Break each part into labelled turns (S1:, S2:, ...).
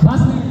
S1: Basket.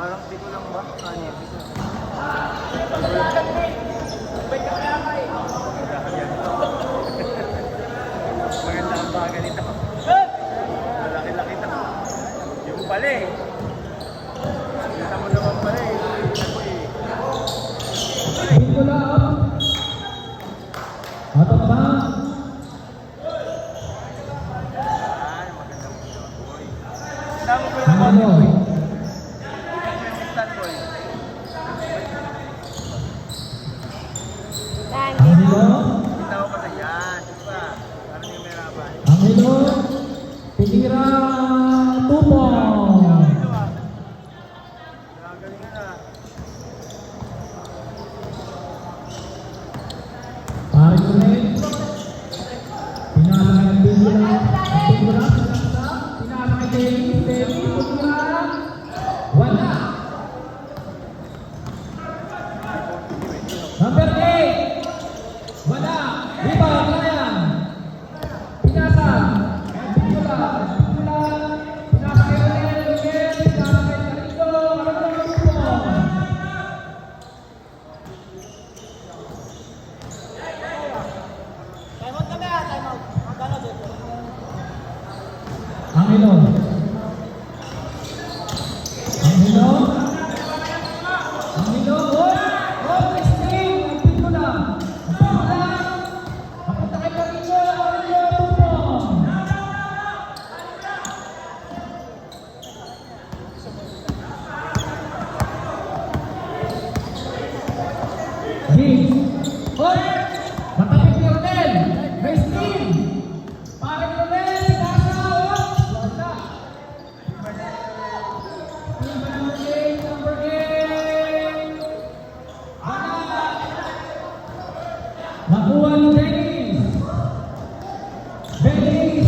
S2: Parang di ko lang ba? Maganda ang baga nito. Malaki-laki na. Yung pala eh. Kita mo naman pala eh.
S1: Dito lang. Atot ba?
S2: Maganda mo yun, boy. Tama ko yung body, boy.
S1: Angelo, Pitira, Tupo. Paring ulit. Pinasa kay Pitira, pinasa kay David, Pitira. Wala. Number 8. Wala. Rebound, Ryan. Pinasa. Angelo. Angelo. Angelo. Oh, Christine. Nagpit mo na. Papunta kay Angelo. Angelo, Tupo. Higgs. Hoy! Matapit ni Rodel. Christine. Parang Rodel. Pinasa. Wala. Number 8. Wala. Nakuha ni Dennis. Dennis.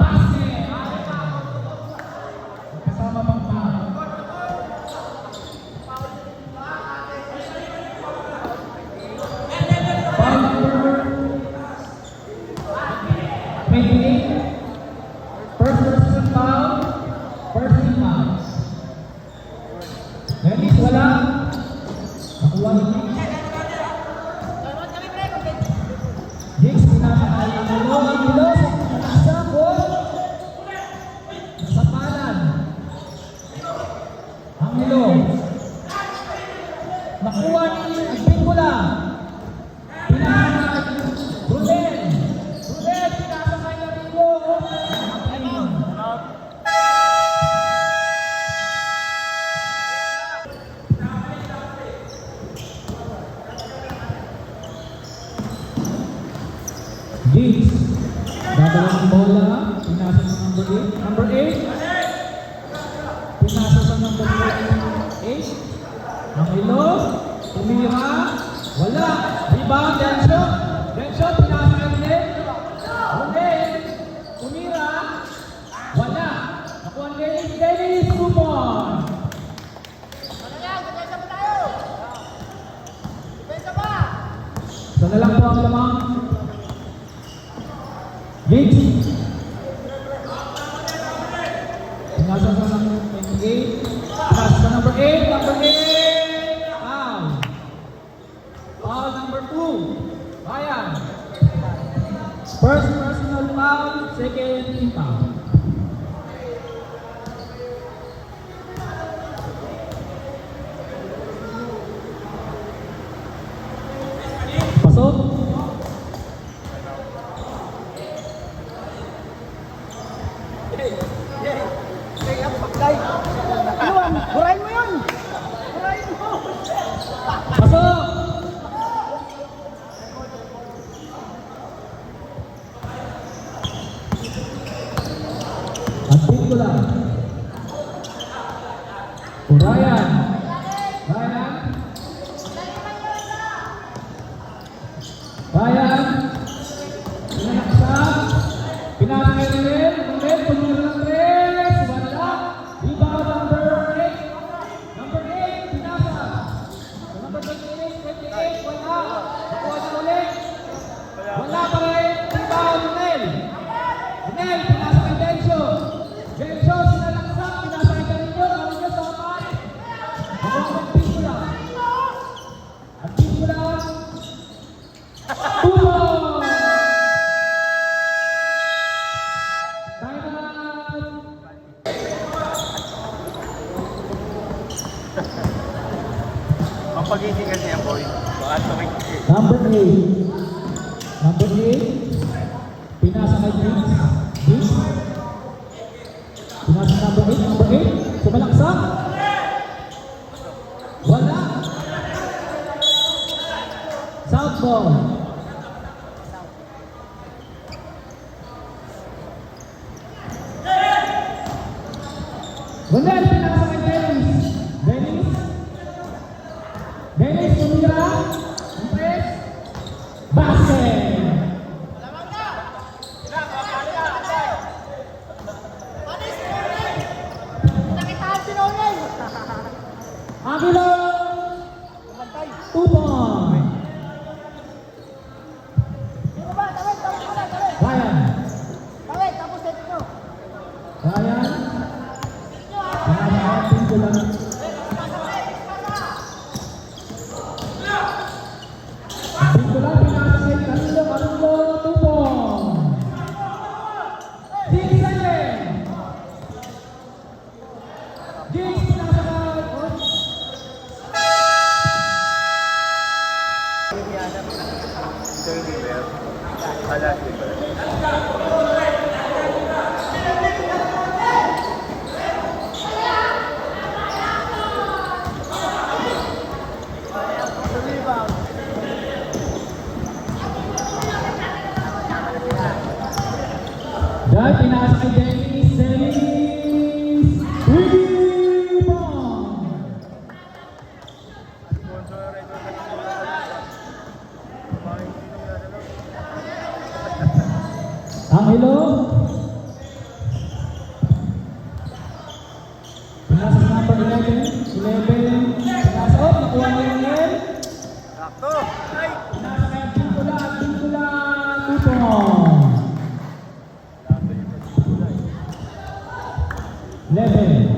S1: Basket. Kasama pang pa. First person foul, first team fouls. Dennis, wala. Nakuha ni Higgs, pinakakala ng ulo. Ang ulo, nasa ball. Nasa palan. Ang ulo. Nakuha ni Agpingula. Pinakakala. Rudel. Rudel, pinakakala ng ulo. Ayun. Higgs. Dadala ng bola. Pinasa sa number 8. Number 8. Pinasa sa number 8. Ang ilo. Tumira. Wala. Rebound. Denshot. Denshot. Pinasa ka ulit. Ulit. Tumira. Wala. Nakuha ang Dennis. Dennis. Supon. Sana lang po ang lamang. Higgs. Pinasa sa number 8. Pass sa number 8. Number 8. Foul. Foul number 2. Ryan. First personal foul. Second team foul. Pasok.
S3: Burahin mo yun! Burahin mo!
S1: Pasok. At pick ko lang. Ryan. Ryan. Ryan. Pinaksak. Pinakakay na rin. Ulit. Tumulong ng tres. Wala. Rebound number 8. Number 8. Pinaksak. Number 28. Wala. Nakuha na ulit. Wala pa rin. Rebound. Nel. Nel. Pinaksak kay Denso. Denso. Sinalaksak. Pinaksak kay Denso. Nakuha niya sa apat. Nakuha ng Pingula. At Pingula. Puno!
S2: Ang pagiging kasi yan, boy. Baka tumigil.
S1: Number 8. Number 8. Pinasa kay Diggs. Diggs. Pinasa number 8. Number 8. Sumalaksak. Wala. South ball. Wala. Pinasa kay Dennis. Dennis. Dennis tumira. Press. Basket.
S3: Nakitaan si Nonel!
S1: Aguilo. 2 points.
S3: Sino ba? Tawid! Tawid muna! Tawid!
S1: Ryan.
S3: Tawid! Tapos set nyo!
S1: Ryan. Pinakain ko lang. Dito lang pinakasay Carlo. Carlo. 2 points. 6 seconds. James pinakasay.
S2: Silver. Alas, silver.
S1: Dahil pinasa kay Dennis. Dennis. 3 points.
S2: Sponsor, ito na
S1: Angelo. Pinasa sa number 11. 11. Pinasa. Oh, nakuha niya yung Nel.
S2: Sakto! Ay!
S1: Pinasa kay Pingula. Pingula. 2 points. 11.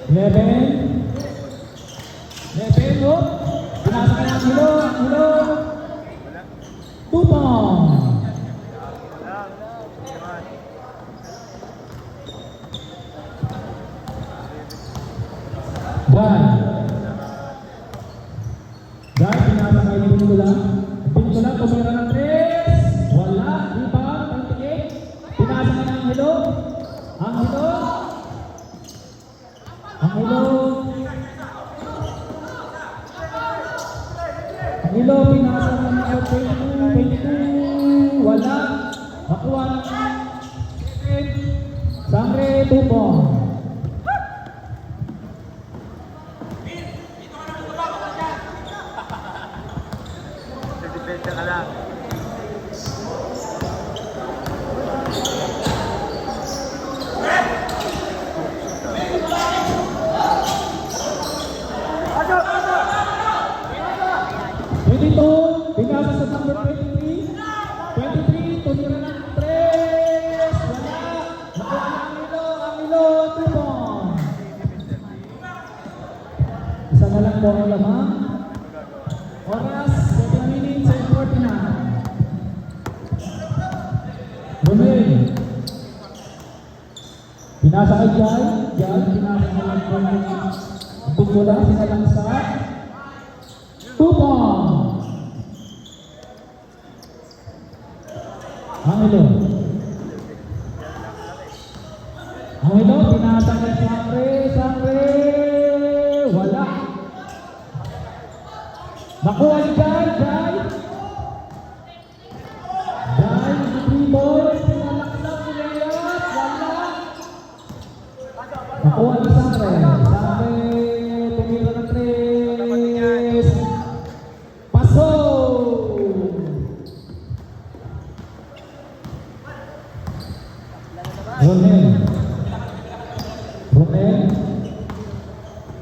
S1: 11. 11. Oh. Pinasa kay Angelo. Angelo. 2 points. Dahil pinasa kay Pingula. Pingula tumira ng 3. Wala. Rebound. 28. Pinasa kay Angelo. Angelo. Angelo. Angelo pinasa ng 22. Wala. Nakuha ng 7. Sangre 2 points.
S2: Depensa ka lang.
S3: Pasok! Pasok!
S1: 22, pinasa sa number 23. 23, tumira ng 3. Wala. Nakuha ng Angelo. 2 points. Isa na lang po ang lamang. Oras, 7 minutes and 49. Romel. Pinasa kay Jai. Jai, pinasa na lang po yung Pingula, sinalang sa 2 points. Angelo. Angelo, pinatang kay Sangre. Wala. Nakuha ni Jai. Jai, three balls. Pinalaksak ni Leat. Wala. Nakuha ni Sangre. Tumira ng 3. Paso.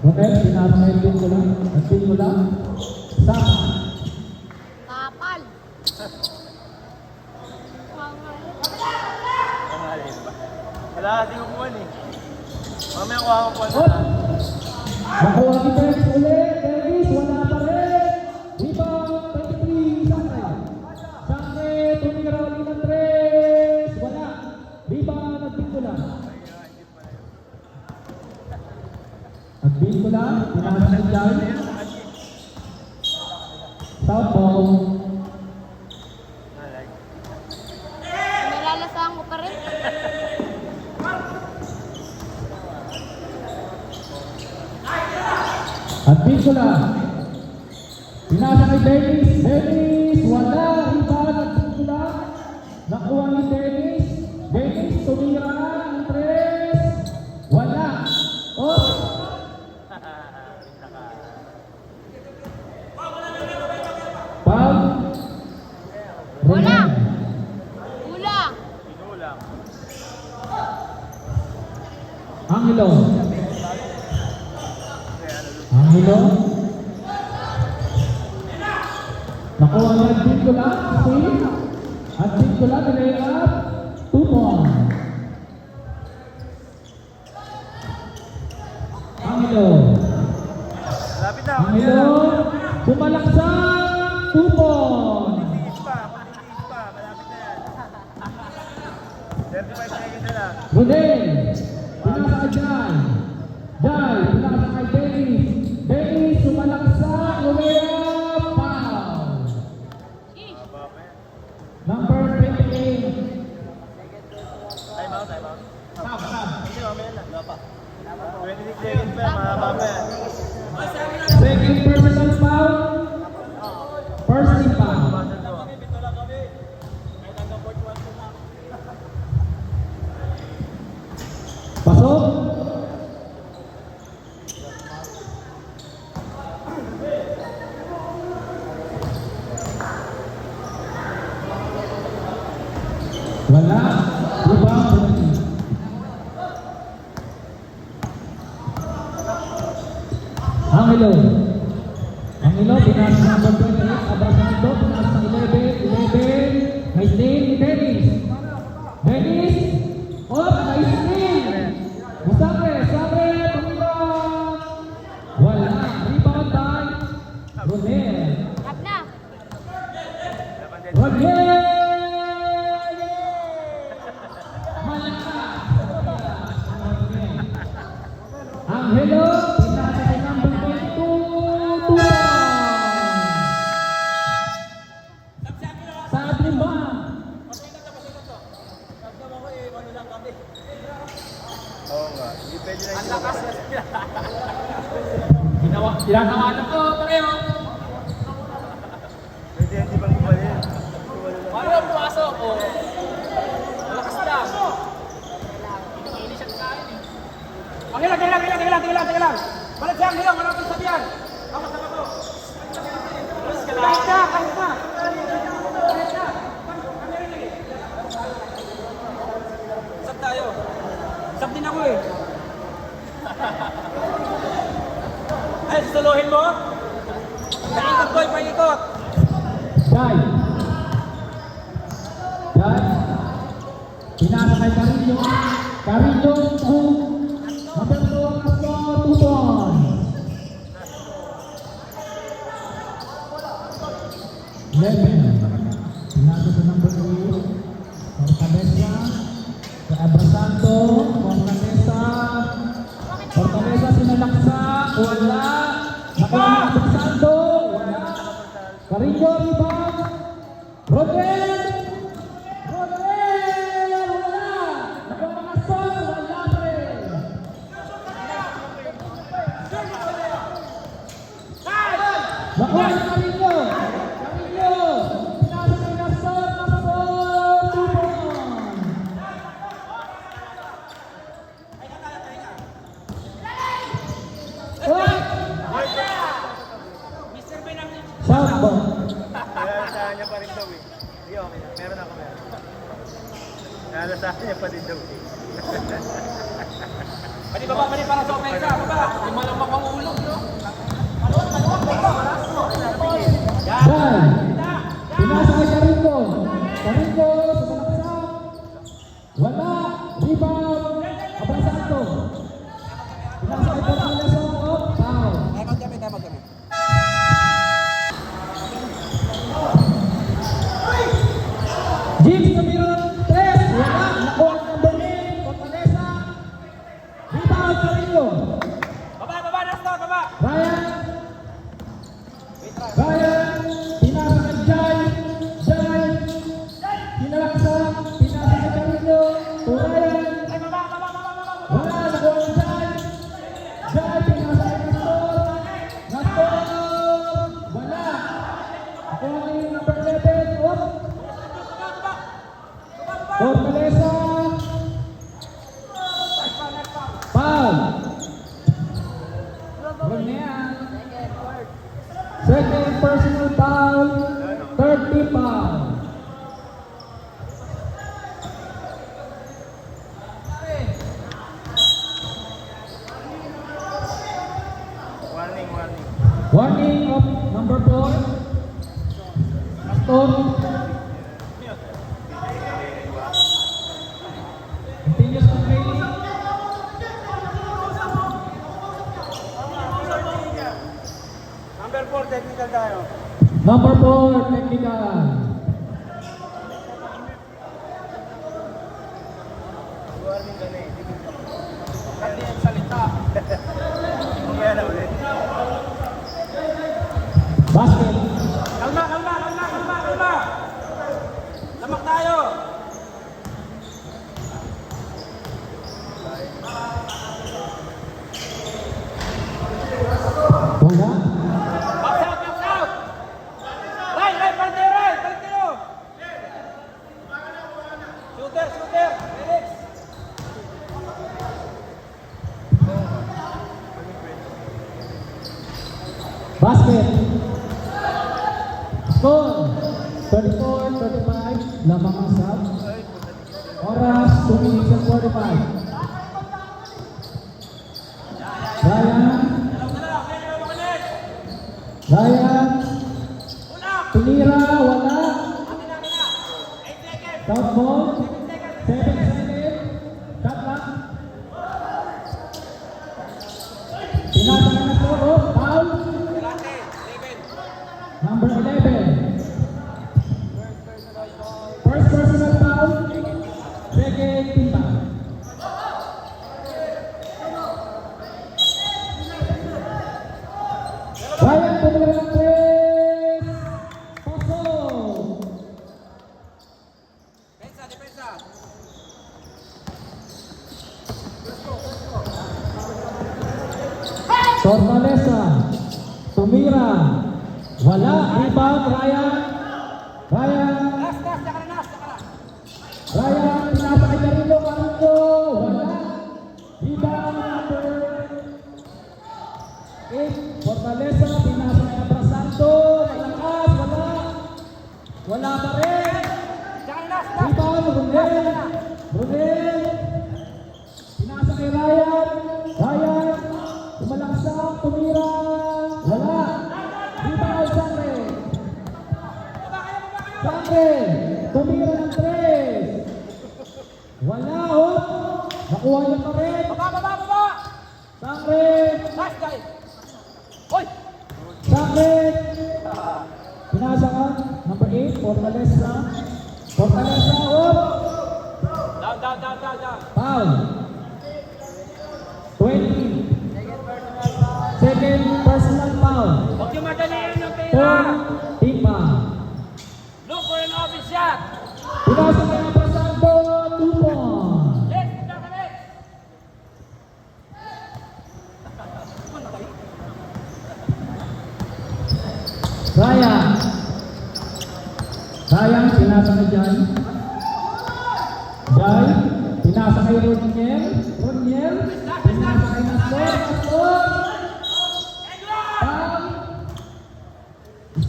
S1: Romel, pinasang yung pin ko lang. Ang pin ko lang. Saka.
S4: Kapal.
S2: Wala kasi kumuhan eh. Mamaya kuha ko po
S1: Hop! Nakuha ni Davis ulit. Davis, wala pa rin. Rebound, 23, Sangre. Sangre, tumira ulit ng 3. Wala. Rebound, nagpin ko lang. Nagpin ko lang. Pinasang ni Jai. Southball.
S4: Nalalasahan ko pa rin.
S1: At Picola. Pinasa kay Dennis. Wala. Rebound at Picola. Nakuha ni Dennis. Dennis tumira ng 3. Wala. Oh. Foul.
S4: Wala.
S1: Romel.
S4: Kulang.
S2: Pinulang.
S1: Angelo. Angelo. Nakuha niya at Picola. At Picola nilay up. 2 points. Angelo.
S2: Lapit na.
S1: Angelo. Pumalaksak. 2 points.
S2: Tiis pa. Malapit na yan. 35 seconds na lang.
S1: Rodel. Pinasa kay Jai. Jai. Pinasa kay Dennis. Dennis. Pumalaksak. Lumea. Foul.
S2: Haba pa yan.
S1: Number 28.
S2: Time out. Hindi, mamaya na. Wala pa. 26 seconds pa. Mahaba pa yan.
S1: Second personal foul. First team foul. Pasok. Wala. Rebound. Angelo. Angelo, pinasa number 28. Abrasando, pinasa ng 11. May steal ni Dennis. Dennis. Oh, may steal. Sangre, tumira. Wala. Rebound by Rodel.
S4: Tap na.
S1: Rodel! Malakas. Angelo, pinasa kay number 22. Sa ating ba?
S2: Oo nga. Hindi pwede na yung
S1: Tinatawanan ko pareho.
S2: pwede hindi bang gumaling.
S3: Ano ang pumasok? O, malakas lang. Hindi siya kakain eh. Teka lang. Balik siya, Angelo, wala akong sabihan. Ako. Kahit na. Sab tayo. Sab din ako eh. Ay, susuluhin mo? Paikot boy, paikot.
S1: Jai. Pinasa kay Carillo. Carillo, number 2 ang score, 2 points. 11. Pinasa sa number 3. Fortaleza. Sa Abrasando. Fortaleza sinalaksak. Wala. Nakuha ni Abrasando. Wala. Carillo, rebound. Rodel. ball.
S2: Nalalasahan niya pa rin daw eh. Hindi, okay na. Meron ako meron. Nalalasahan niya pa rin daw eh.
S3: Pwede ba mali para sa opensa? Baba, yung malamang pangulog, no?
S1: Jai. Pinasa kay Karingo. Karingo sa balaksak. Wala. Rebound. Abrasanto. Pinasa kay Fortaleza. Oh, foul. James Cameron, 3. Wala. Nakuha ng number 8. Fortaleza. Rebound Karingo.
S3: Baba, Nestor, baba!
S1: Ryan. Ryan. Pinasa kay Jai. Jai. Pinalaksak. Pinasa kay Karingo. To Ryan.
S3: Ay, baba!
S1: Wala. Nakuha ng Jai. Jai. Pinasa kay Nestor. Nestor. Wala. Nakuha kay number 11. Oh. Fortaleza. Foul. Huwag na yan. Second personal foul. Third team foul.
S2: Warning, warning.
S1: Warning of number 4. Aston. Continuous on training.
S2: Number 4, technical tayo.
S1: Number 4, technical.
S2: Warning ka na eh.
S3: Hindi ang salita.
S2: Mamaya na ulit.
S1: Basket.
S3: Kalma! Lamak tayo!
S1: Wala.
S3: Box out! Right, Valentino! Shooter! Felix!
S1: Basket. Score. 34-35. Lamang ang sub. Oras 2 minutes and 45. Ryan. Tunira. Wala. Top ball. 7 seconds. Shot clock. Pinasa ka na score. Oh, foul. Number 11. First personal foul. Second team foul. Ryan tumira ng 3. Pasok.
S3: Depensa!
S1: Fortaleza. Tumira. Wala. Rebound. Ryan.
S3: Nas, tsaka na!
S1: Ryan. Pinasa kay Carrillo. Carrillo. Wala. Rebound number 8. Fortaleza. Pinasa kay Abrasanto. Malakas. Wala. Wala pa rin.
S3: Tsaka na!
S1: Rebound. Runel. Pinasa kay Ryan. Ryan. Tumalaksak. Tumira. Wala. Rebound. Sangre. Tumira ng 3. Wala. Oh. Nakuha niya pa rin.
S3: Baba!
S1: Sangre.
S3: Nice guy! Hoy!
S1: Sangre. Pinasa ka. Number 8. Fortaleza. Oh.
S3: Down!
S1: Foul. 20. Second personal foul.
S3: Huwag yung madaliin yung pera!
S1: 4 team foul.
S3: Look for an open shot!
S1: Pinasa kay Abrasanto. 2 points.
S3: Let's go!
S1: Ryan, pinasa kay Jai. Jai, pinasa kay Roniel. Pinasa kay Nastor. Foul.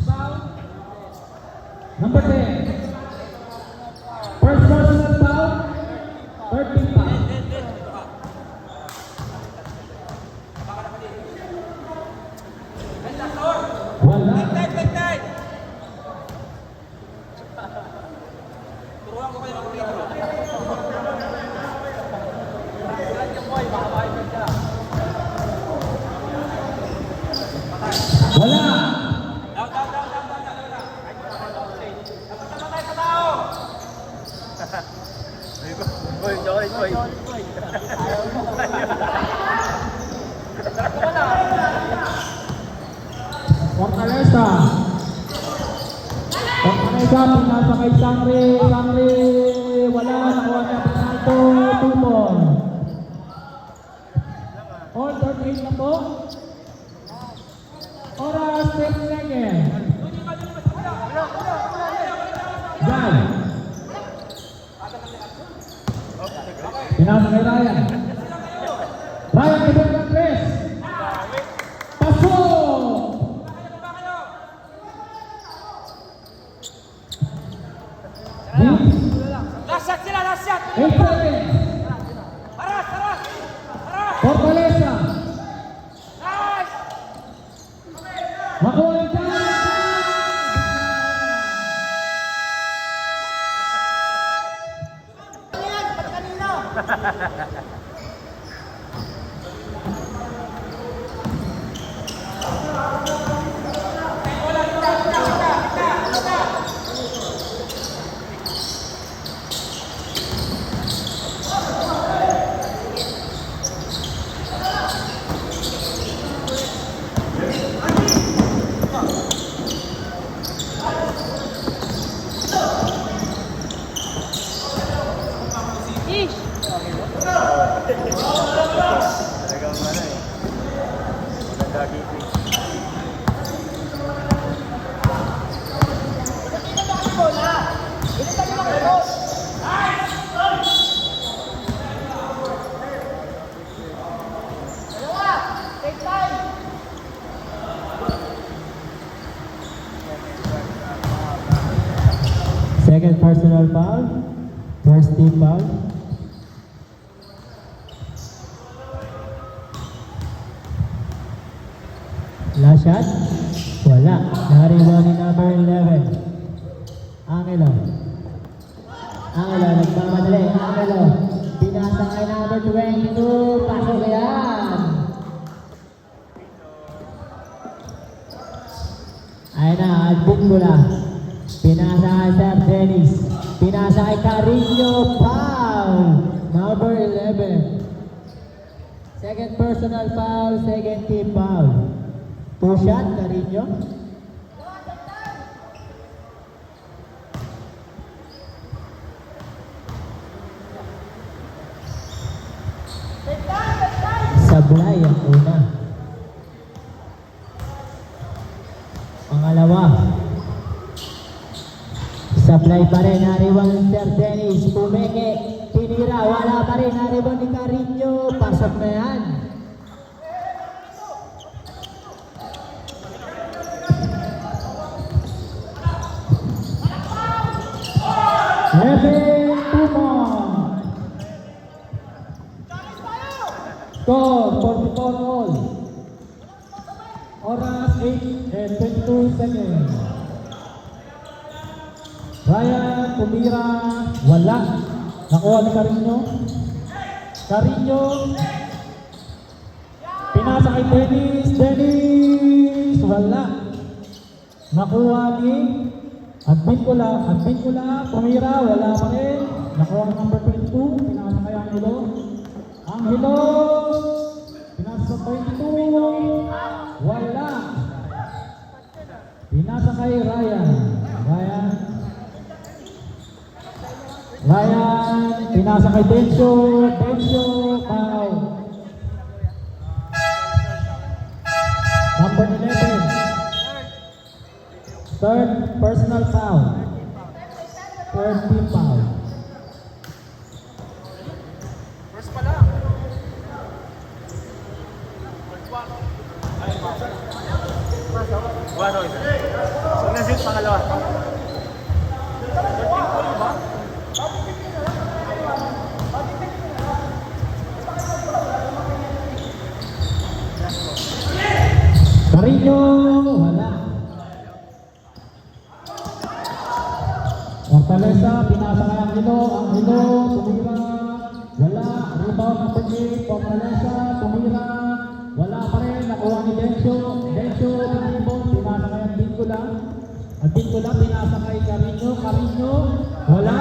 S1: Foul. Number 10. First personal foul, third team foul. Wala.
S3: Turuan ko kayo mag-free throw. Yan yung boy, baka makipag ka.
S1: Wala.
S2: Boy, chocolate boy.
S1: Fortaleza. Fortaleza, pinasa kay Sangre. Sangre, wala. Nakuha niya Pinalto, 2 ball. All third eight na po. Oras, 10 seconds. Yan. Pinasa kay Ryan. Ryan, ibig ng press. Pasok!
S3: Last shot sila, last shot!
S1: 8 seconds.
S3: Aras, aras! Aras!
S1: Fortaleza.
S3: Nice!
S1: Makuha yung challenge.
S4: Ish.
S2: Talagang ano eh. Maganda keeping.
S1: Second personal foul. First team foul. Last shot. Wala. Nariwan ni number 11. Angelo. Angelo, nagmamadali. Angelo. Pinasa kay number 22. Pasok yan. Ayun na, Adbukbula. Pinasa kay Sir Dennis. Pinasa kay Carino. Foul. Number 11. Second personal foul, second team foul. 2 shot, Carino. Sablay ang una. Pangalawa. Sablay pa rin, nariwang Sir Dennis. Pumeke, tinira, wala pa rin. Nariwang ni Carino. Pasok na yan. Heaven Pumon. Score, 44 all. Oras 8 and 22 seconds. Ryan, tumira, wala. Nakuha ni Carino. Carino. Pinasa kay Dennis. Dennis, wala. Nakuha ni Adbukbula. Adbukbula, tumira, wala pa rin. Nakuha ni number 22. Pinasa kay Angelo. Angelo. Pinasa sa 22. Wala. Pinasa kay Ryan. Ryan, pinasa kay Dencio. Dencio, foul. Number 11. Third personal foul. Third team foul.
S3: First pa lang.
S2: Buwan o isa. So, nasip pangalawa.
S1: Fortaleza, pinasa kay Angelo, tumira, wala, rebound number 8, Fortaleza, tumira, wala pa rin, nakuha ni Dencio, rebound, pinasa kay Advincula, pinasa kay Carino, wala,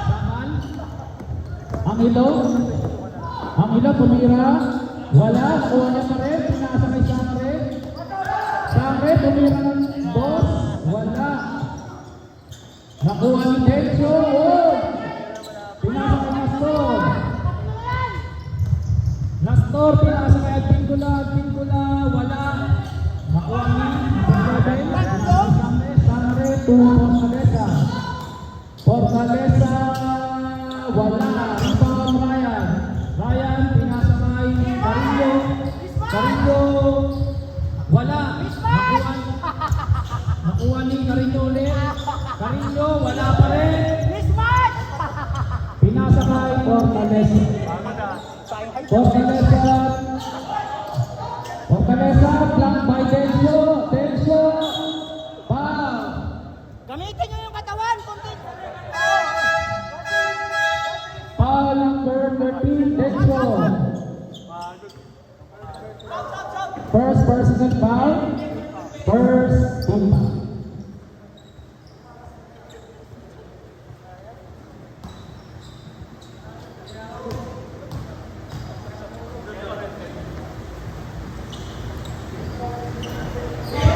S1: Saman, Angelo, tumira, wala, nakuha niya pa rin, pinasa kay Sangre, tumira ng boss, wala. Nakuha ni Dencio, pinasa kay Nastor, pinasa kay Advincula, wala. Nakuha ni Sangre, to Fortaleza, wala. Rebound Ryan, pinasa kay Carino, wala. Nakuha ni Carino ulit. Wala pa rin. Pinasa kay Fortaleza. Fortaleza, flank by Dencio, foul.
S4: Gamitin nyo yung katawan.
S1: Foul number 13, Dencio. First personal foul. First team foul.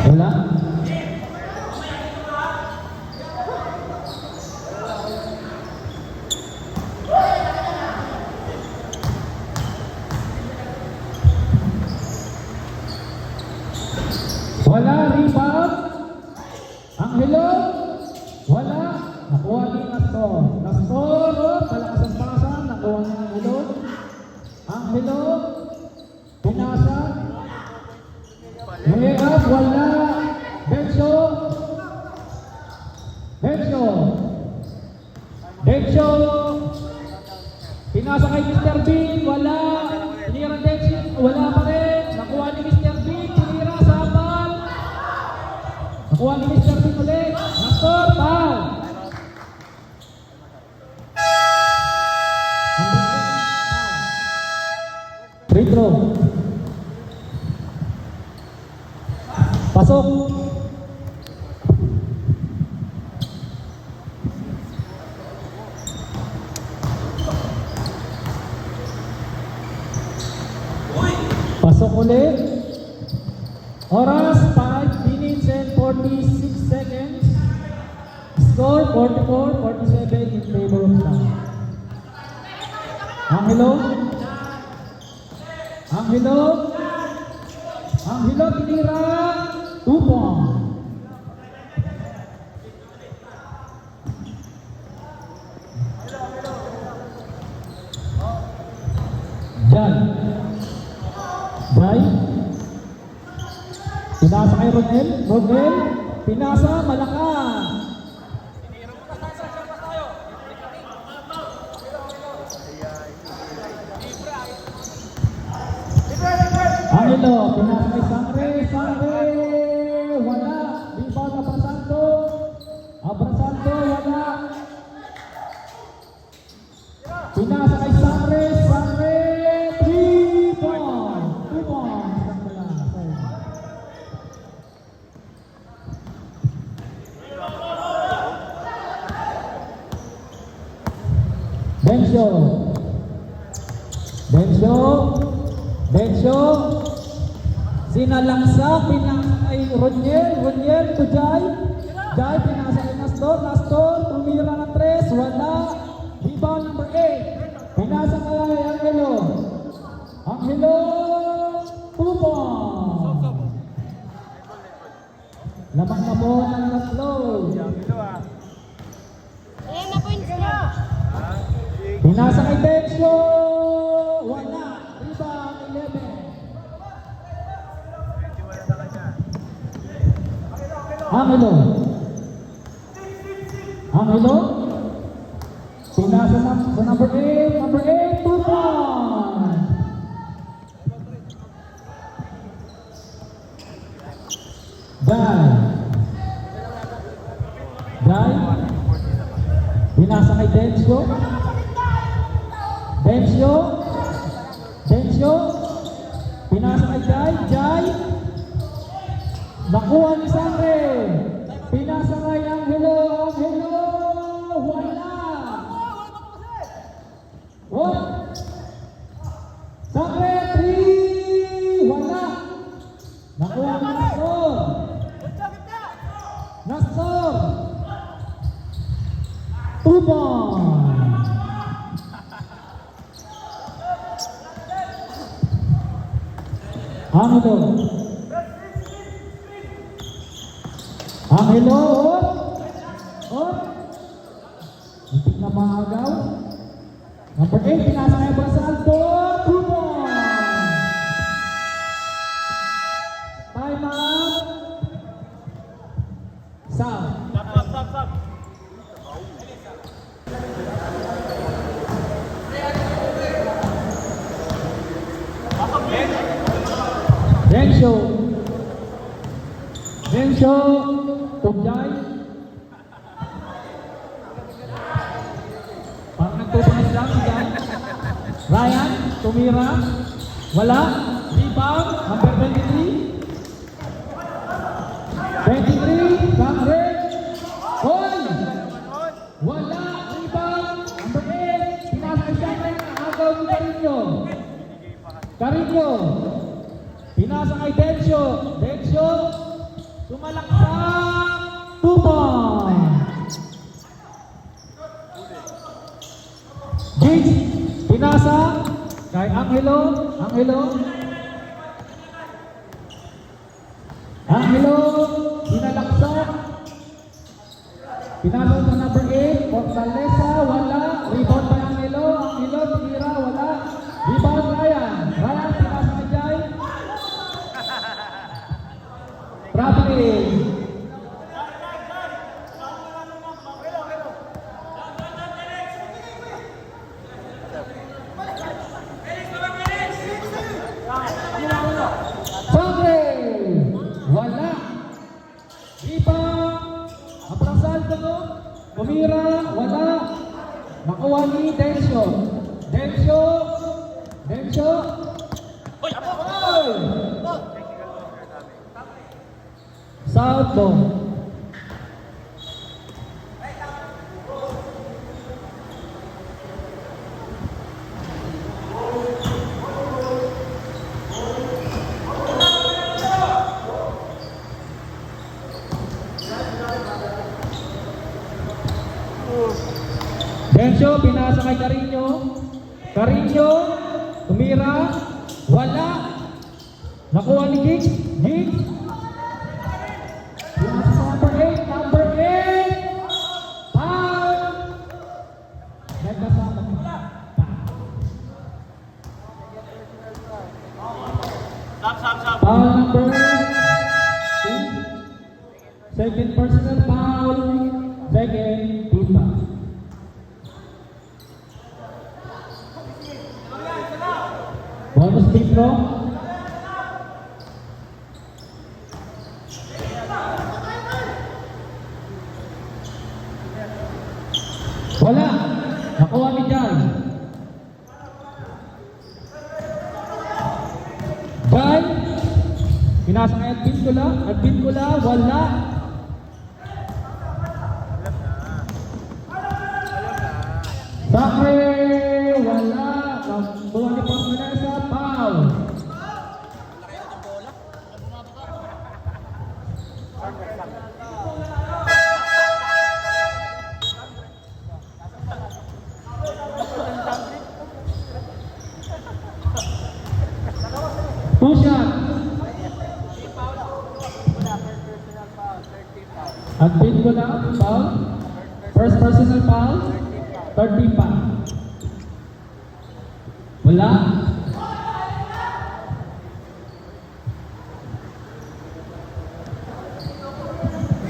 S1: Wala. Wala, rebound. Angelo, wala. Nakuha ni Nastor, palakas ang pasa, nakuha ni Angelo, pinasa. Layup, wala. Dencio, pinasa kay Mr. Bean, wala. Tinira Dencio, wala pa rin. Nakuha ni Mr. Bean, tinira sa hapal. Nakuha ni Mr. Bean ulit. Nastor, foul. Free throw. Pasok. Pasok ulit. Oras 5 minutes and 46 seconds. Score 44-47 in favor of Lang. Angelo tinira. 2 points. Jai. Pinasa kay Rodel, pinasa, malakas. Angelo, pinasa kay Sangre, wala. Rebound Abrasanto, wala. Pinasa kay Sangre, 3 points. 2 points. Dencio, sinalangsa, pinasa kay Roniel to Jai, pinasa kay Nastor, tumira ng 3, wala. Rebound number 8, pinasa kay Angelo, 2 points. Lamang na po ng tatlo.
S4: Ayan na points niya.
S1: Pinasa kay Dencio, wala. Rebound 11. Angelo, pinasa sa number 8, 2 points. Jai, Pinasa kay Dencio. Dencio. Dencio. Pinasa kay Jai. Jai. Nakuha ni Sangre. Pinasa kay Angelo. Angelo. Wala. Oh. Sangre. 3. Wala. Nakuha ni Nastor. Nastor. 2 points. Angelo. Angelo. Oh. Hindi na maagaw. Number 8, pinasa kay Basalto. 2 points. Time out. Stop.
S2: Stop.
S1: Dencio. Dencio. Tugjay. Parang nagtutunas lang si Jai. Ryan. Tumira. Wala. Rebound. Number 23. 23. Sangre. Hoy. Wala. Rebound. Number 8. Pinasa kay Sangre. Agaw ni Carino. Carino. Pinasa kay Dencio. Dencio. Sumalaksak. 2 points. Gage. Pinasa kay Angelo. Angelo. Angelo. Sinalaksak. Pinasa sa number 8. Fortaleza. Wala. Rebound by Angelo. Angelo. Tira. Wala. Rebound Ryan. Ryan. Pinasa kay Jai. Traveling. Sangre. Wala. Rebound. Aprasalto no. Kumira. Wala. Nakuha ni Dencio. Dencio. Dencio. Oy! Salto. Dencio, pinasa kay Carino. Carino, tumira. Wala. Nakuha ni Giggs. Giggs. Pinasa sa number 8. Number 8. Foul. Nagkasama.
S2: Stop.
S1: Foul number 2. Second personal foul. Second team foul. Bonus free throw. Wala. Nakuha ni Jai. Jai. Pinasa kay Advincula. Advincula. Wala. Sangre. Wala. Nakuha ni Pangmanesa. Foul. Two shot. Advincula. Foul. First personal foul. 35. Wala.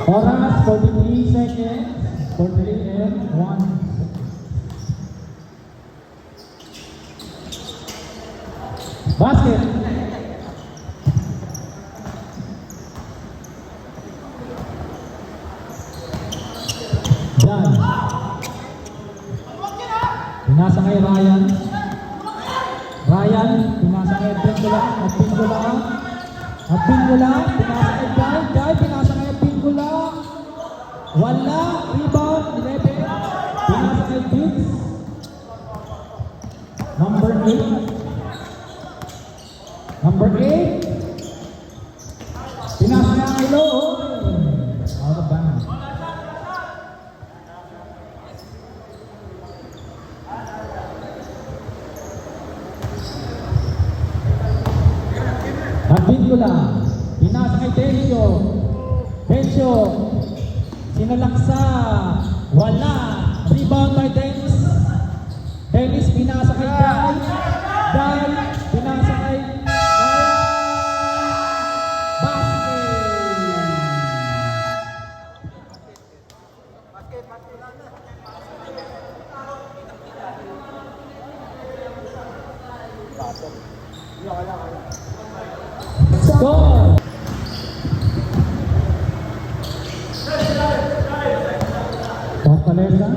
S1: Oras 43 seconds. 43 and 1 second. Basket. Done. Pinasa kay Ryan. Ryan, pinasa kay Pingula. At Pingula. At Pingula, pinasa kay Guy. Guy, pinasa kay Pingula. Wala. Rebound, 11. Pinasa kay Diggs. Number 8. Number 8. Pinasa kay Angelo. Out of bounds. Pagpingula, pinasa kay Tencio. Tencio, sinalaksa. Wala. Rebound by Dennis. Dennis, pinasa kay Dal. Dal, pinasa kay Score! Fortaleza.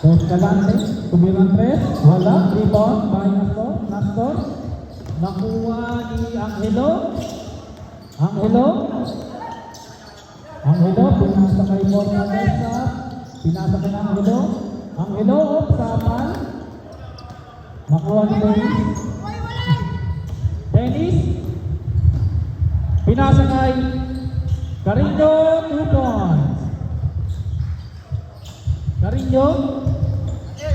S1: Escalante. Tumiran 3. Wala. Rebound by Nastor. Nakuha ni Angelo. Angelo. Angelo. Pinasa kay Fortaleza. Pinasa kay Angelo. Angelo. Saman. Nakuha ni Dennis. Dennis. Pinasa kay Carino, 2 points. Carino.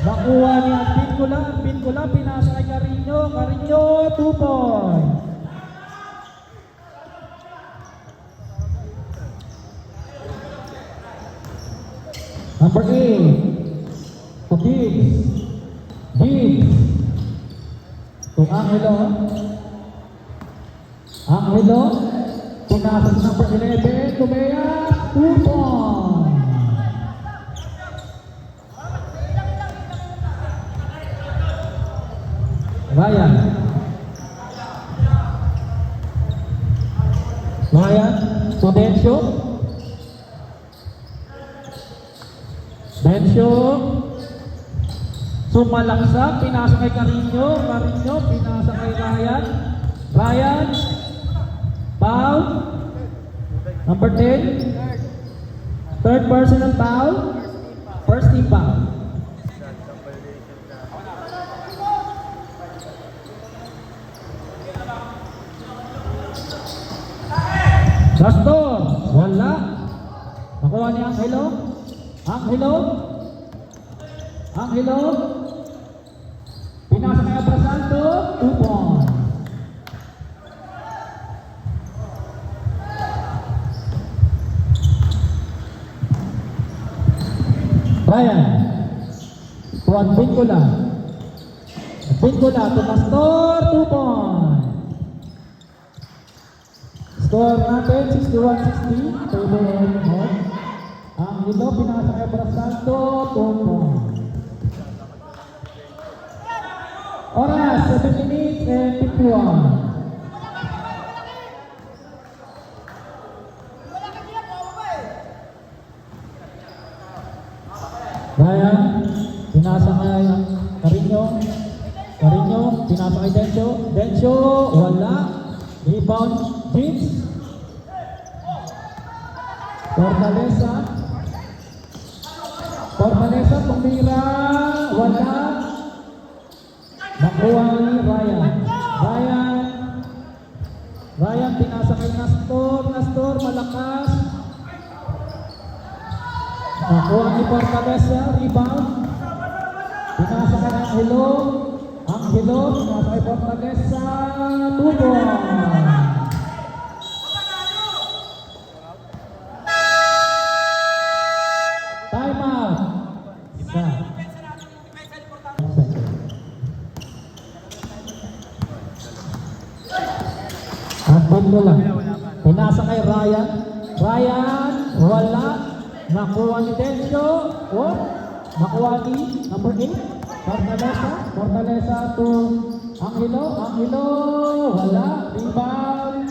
S1: Nakuha ni Pingula. Pingula, pinasa kay Carino. Carino, 2 points. Number 8. To Diggs. Diggs. To Angelo. Angelo. Pinasa sa number 11. Tumea. 2 points. Ryan. Ryan. To Dencio. Dencio. Sumalaksa. Pinasa kay Carino. Carino. Pinasa kay Ryan. Ryan. Foul. Number 10. Third personal foul. First team foul. Nastor. Wala. Nakuha ni Angelo. Angelo. Angelo. Pinasa kay Abrasaldo. 2 points. Ryan. Tuan Pingula. Pingula to Nastor. 2 points. Score natin 61-60. Table on. Ang ilo pinasa kay Brasaldo. 2 points. Oras 7 minutes and 51. Ryan, pinasa kay Carino. Carino, pinasa kay Dencio. Dencio, wala. Rebound, Diggs. Fortaleza. Fortaleza, tumira. Wala. Nakuha ni Ryan. Ryan, pinasa kay Nastor. Nastor, malakas. Nakuha ni Fortaleza, rebound. Pinasa kay Angelo. Angelo, pinasa kay Fortaleza. 2 points. Time out. Isa. At Pingula. Pinasa kay Ryan. Ryan, wala. Nakuha ni Dencio. Oh, nakuha ni number 8. Fortaleza. Fortaleza to Angelo. Angelo, wala. Rebound.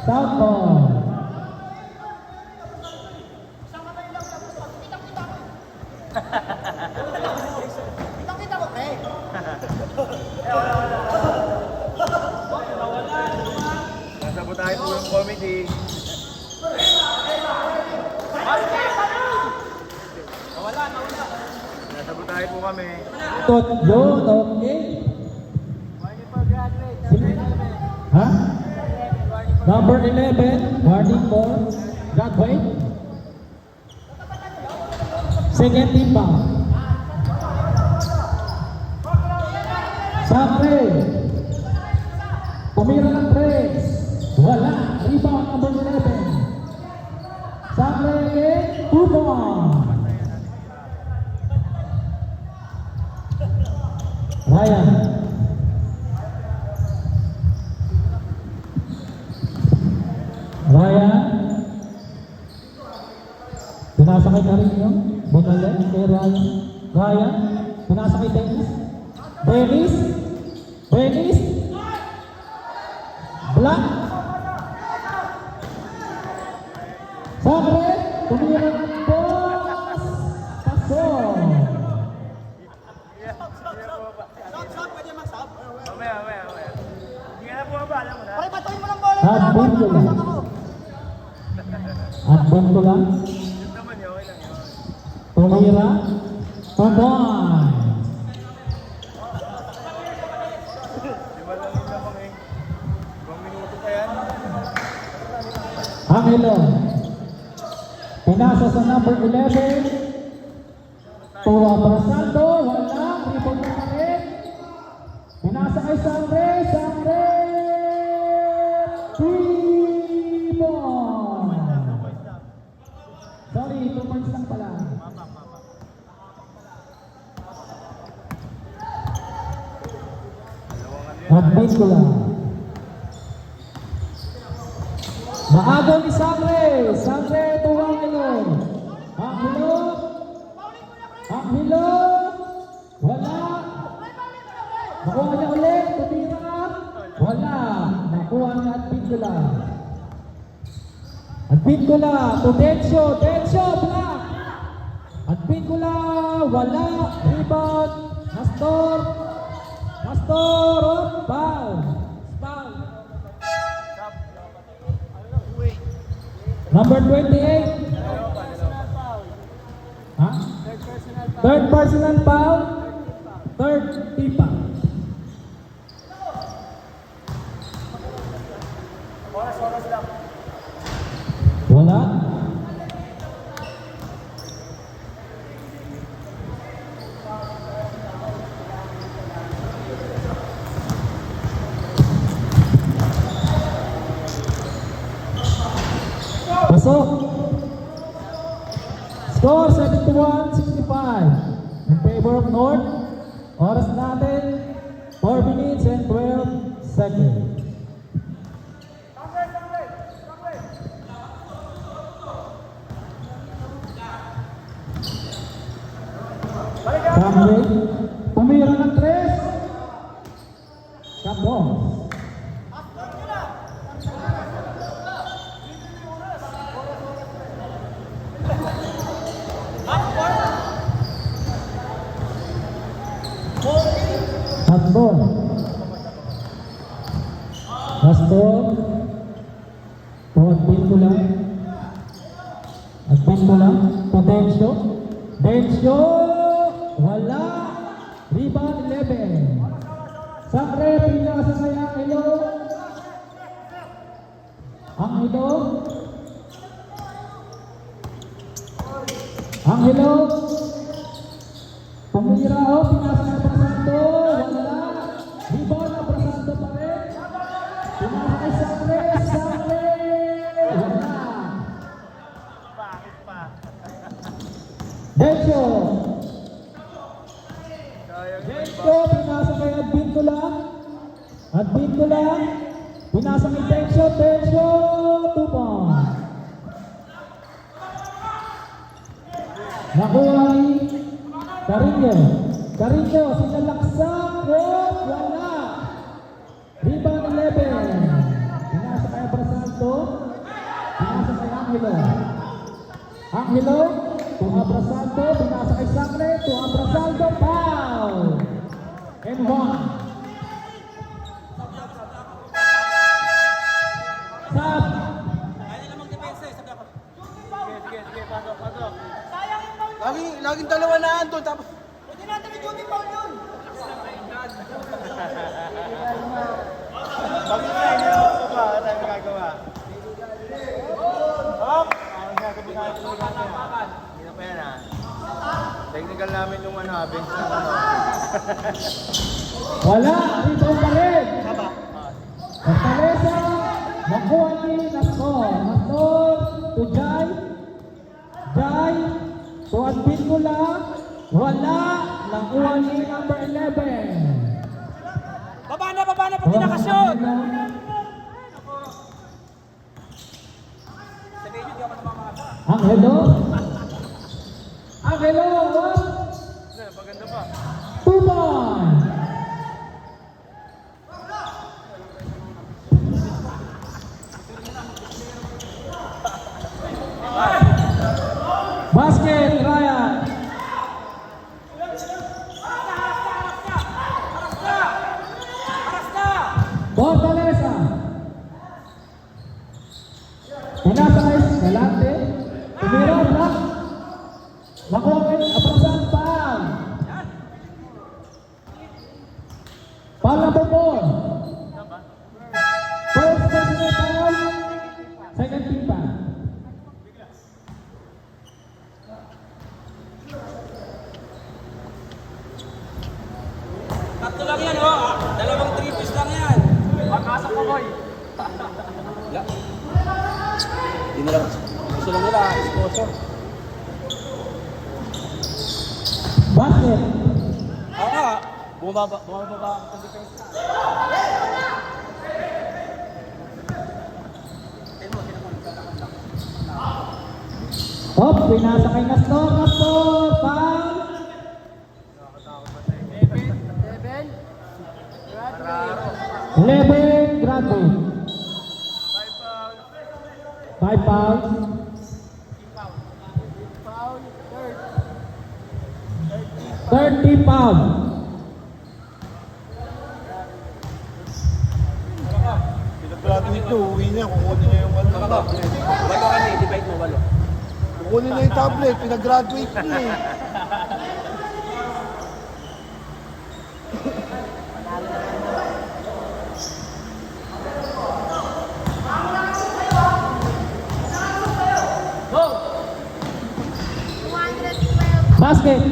S1: Southball.
S2: kami.
S1: Tot yun, okay. Ha? Number 11, warning for graduate. Second team ba? Sakre. Pumira ng 3. Wala. Rebound number 11. Sakre again. 2 points. Ryan. Ryan. Pinasakay na rin yun. Bunale kay Ryan. Ryan. Pinasakay Dennis. Dennis. Dennis. Black. Sakre. Tumira ng boss. Pasok.
S2: Mamaya. Hindi ka na bumaba, alam mo na.
S4: Pare, patuloy mo ng bola.
S1: Adbon ko lang. Adbon ko lang.
S2: Yun naman yun, okay lang yun.
S1: Tumira. Tumboy.
S2: Lima lang yun naman eh. 2 minuto pa yan.
S1: Angelo. Pinasa sa number 11. Tuwa Brasaldo. Wala. Rebound na rin. Pinasa kay Sangre. Sangre. 3 points. Sorry, 2 points lang pala. Admit ko lang. Maagaw ni Sangre. Sangre, tuwang ilon. Angelo. Angelo. Wala. Nakuha niya ulit. Tumira. Wala. Nakuha niya at pin ko lang. At pin ko lang. To Densyo. Densyo. Black. At pin ko lang. Wala. Rebound. Nastor. Nastor. Foul. Foul. Number 28. Ha? Third personal foul. Third pipa.
S2: Oras lang.
S1: Wala. Pasok. Score 71-65 in favor of North. Oras natin 4 minutes and 12 seconds. Samre, pumira ng 3. Kapos. Hasbon. Hasbon. Admin ko lang. Admin ko lang. Potensyo. Densyo. Wala. Rebound 11. Sakre, pinasa kay Angelo. Angelo. Angelo. Pumira o, pinasa kay Brasanto. Wala. Rebound na Brasanto pa rin. Pinasa kay Sakre. Sakre. Wala.
S2: Bakit pa?
S1: Densyo.
S2: Sayang yun.
S1: Densyo, pinasa kay Advin ko lang. Advin ko lang. Pinasa kay Densyo. Densyo, 2 points. Nakuha ni Carino. Carino, sinalaksak. Wala. Rebound 11. Pinasa kay Brasanto. Pinasa kay Angelo. Angelo, to Abrasaldo, pinasa kay Sangre, to Abrasaldo, foul! And 1. Sab!
S2: Sige, pasok.
S4: Laging dalawa na andun, tapos... natin ni Judy Paul yun.
S2: Bakit na, hindi ako pa. Ano tayo magagawa? Hop! Ang gagawin natin yung gagawin. Hindi na pa yan ha. Technical namin yung bench na ano.
S1: Wala, rebound pa rin. Fortaleza, nakuha ni Nastor. Nastor to Jai. Jai to Advincula. Wala, nakuha ni number 11.
S3: Baba na pag tinakasyon! Sabihin nyo, di ako namamasa.
S1: Angelo. Angelo,
S2: Paganda pa.
S1: 2 points. Basket, Ryan. Fortaleza. Pinasakay galante. Tumira, block. Nakuha kayo, aprasan, foul. Foul number 4. First personal foul. Second team foul.
S3: Tatlo lang yan, oh. Dalawang 3-piece lang yan. Pagkasok ko, boy. Hindi na lang. Gusto lang nila, sponsor.
S1: Basket.
S3: Oo nga. Bumaba ang defense na.
S1: Hop, pinasa kay Nastor. Nastor, foul. 11, graduate. 5 fouls. 30 foul.
S2: Pinag-graduate nyo, uwi niya. Kukunin niya yung tablet.
S3: Walo kami, divide mo, walo.
S2: Kukunin niya yung tablet. Pinag-graduate niya eh.
S1: Basket.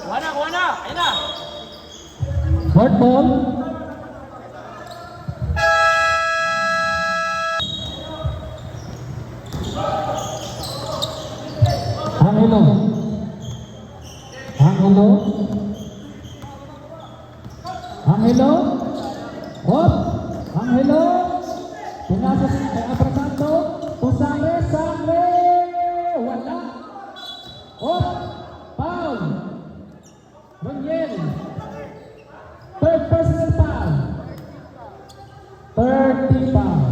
S3: Kuha na. Ayun na.
S1: Fourth ball. Angelo. Angelo. Angelo. Hop. Angelo. Pinasa kay Abrasanto. Pusare. Sangre. Wala. Hop. Foul. Roniel. Third personal foul. 30 foul.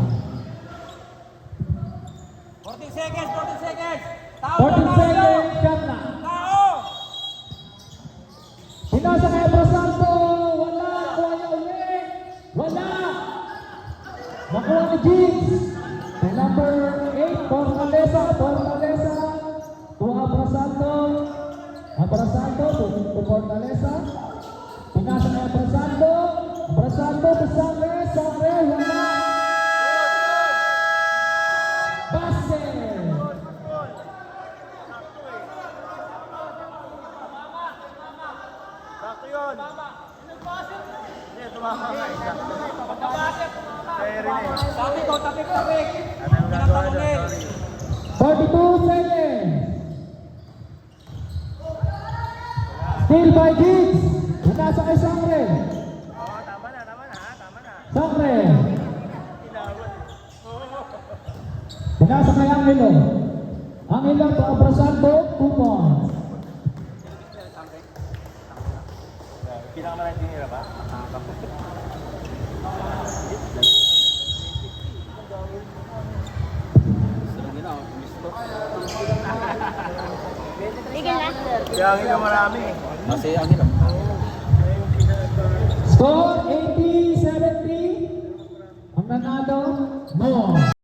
S3: 14 seconds. Tao
S1: 14 seconds. Shot na.
S3: Tao!
S1: Pinasa kay Abrasanto. Wala. Kuha niya uli. Wala. Nakuha ni Jigs. Kay number 8, Fortaleza. To Abrasanto. Abrasanto to Fortaleza. Pinasa kay Abrasanto. To Sangre. Wala. Basket.
S2: Sakto yun. Hindi, tumama nga isa. Kaya rin eh.
S3: Sabi ko, tapik.
S2: Ano yung gagawa dyan? Sorry.
S1: 42 seconds. Steal by Jigs. Pinasa kay Sangre.
S2: Oo, tama na.
S1: Sangre.
S2: Tinawad.
S1: Pinasa kay Angelo. Angelo to Abrasanto. 2 points.
S2: Pinakamalaki tinira ba?
S4: Tigil na.
S2: Kaya ang ilo marami eh.
S3: Kasi ang hirap.
S1: Score 80-70. Ang nanalo, North.